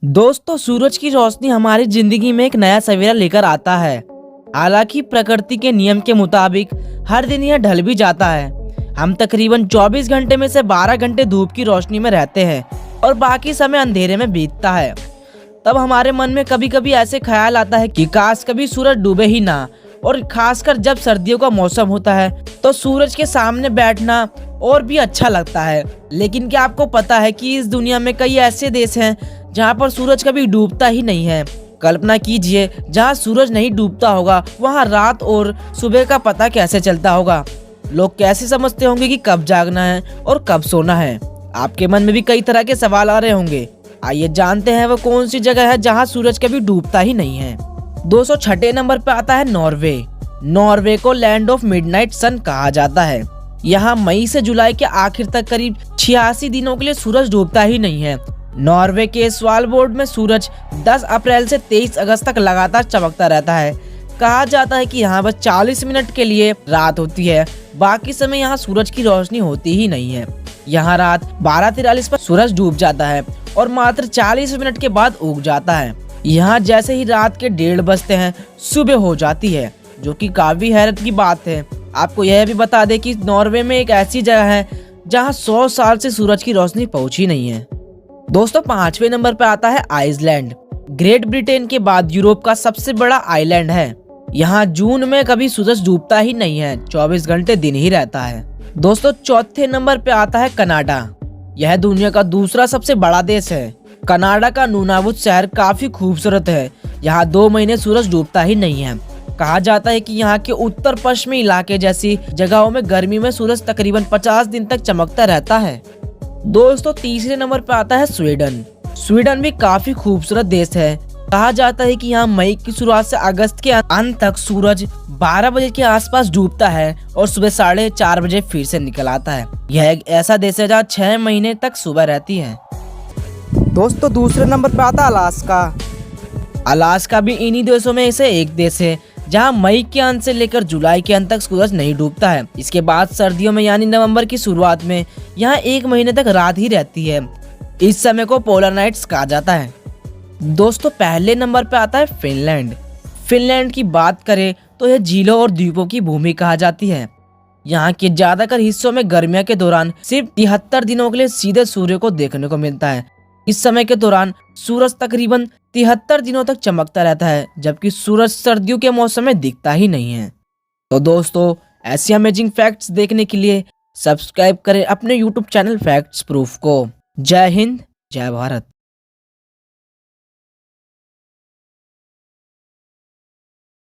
दोस्तों, सूरज की रोशनी हमारी जिंदगी में एक नया सवेरा लेकर आता है। हालांकि प्रकृति के नियम के मुताबिक हर दिन यह ढल भी जाता है। हम तकरीबन 24 घंटे में से 12 घंटे धूप की रोशनी में रहते हैं और बाकी समय अंधेरे में बीतता है। तब हमारे मन में कभी कभी ऐसे ख्याल आता है कि काश कभी सूरज डूबे ही ना। और खासकर जब सर्दियों का मौसम होता है तो सूरज के सामने बैठना और भी अच्छा लगता है। लेकिन क्या आपको पता है कि इस दुनिया में कई ऐसे देश हैं जहाँ पर सूरज कभी डूबता ही नहीं है। कल्पना कीजिए, जहाँ सूरज नहीं डूबता होगा वहाँ रात और सुबह का पता कैसे चलता होगा। लोग कैसे समझते होंगे कि कब जागना है और कब सोना है। आपके मन में भी कई तरह के सवाल आ रहे होंगे। आइए जानते हैं वो कौन सी जगह है जहाँ सूरज कभी डूबता ही नहीं है। 206 नंबर पे आता है नॉर्वे। नॉर्वे को लैंड ऑफ मिडनाइट सन कहा जाता है। यहाँ मई से जुलाई के आखिर तक करीब 86 दिनों के लिए सूरज डूबता ही नहीं है। नॉर्वे के स्वालबोर्ड में सूरज 10 अप्रैल से 23 अगस्त तक लगातार चमकता रहता है। कहा जाता है कि यहाँ बस 40 मिनट के लिए रात होती है, बाकी समय यहाँ सूरज की रोशनी होती ही नहीं है। यहाँ रात 12:43 पर सूरज डूब जाता है और मात्र 40 मिनट के बाद उग जाता है। यहाँ जैसे ही रात के 1:30 बजते हैं सुबह हो जाती है, जो कि काफी हैरत की बात है। आपको यह भी बता दें कि नॉर्वे में एक ऐसी जगह है जहाँ 100 साल से सूरज की रोशनी पहुंची नहीं है। दोस्तों, 5वें नंबर पर आता है आइसलैंड। ग्रेट ब्रिटेन के बाद यूरोप का सबसे बड़ा आइलैंड है। यहाँ जून में कभी सूरज डूबता ही नहीं है, 24 घंटे दिन ही रहता है। दोस्तों, 4थे नंबर पे आता है कनाडा। यह दुनिया का दूसरा सबसे बड़ा देश है। कनाडा का नूनावुत शहर काफी खूबसूरत है। यहाँ 2 महीने सूरज डूबता ही नहीं है। कहा जाता है कि यहाँ के उत्तर पश्चिमी इलाके जैसी जगहों में गर्मी में सूरज तकरीबन 50 दिन तक चमकता रहता है। दोस्तों, 3रे नंबर पर आता है स्वीडन। स्वीडन भी काफी खूबसूरत देश है। कहा जाता है कि यहाँ मई की शुरुआत से अगस्त के अंत तक सूरज 12 बजे के आसपास डूबता है और सुबह 4:30 बजे फिर से निकल आता है। यह एक ऐसा देश है जहाँ 6 महीने तक सुबह रहती है। दोस्तों, दूसरे नंबर पे आता है अलास्का। अलास्का भी इन्हीं देशों में से एक देश है जहाँ मई के अंत से लेकर जुलाई के अंत तक सूरज नहीं डूबता है। इसके बाद सर्दियों में यानी नवंबर की शुरुआत में यहाँ 1 महीने तक रात ही रहती है। इस समय को पोलर नाइट्स कहा जाता है। दोस्तों, पहले नंबर पे आता है फिनलैंड। फिनलैंड की बात करें तो यह झीलों और द्वीपों की भूमि कहा जाती है। यहाँ के ज्यादातर हिस्सों में गर्मियों के दौरान सिर्फ 73 दिनों के लिए सीधे सूर्य को देखने को मिलता है। इस समय के दौरान सूरज तकरीबन 73 दिनों तक चमकता रहता है, जबकि सूरज सर्दियों के मौसम में दिखता ही नहीं है। तो दोस्तों, ऐसी अमेजिंग फैक्ट्स देखने के लिए सब्सक्राइब करें अपने YouTube चैनल फैक्ट्स प्रूफ को। जय हिंद, जय भारत।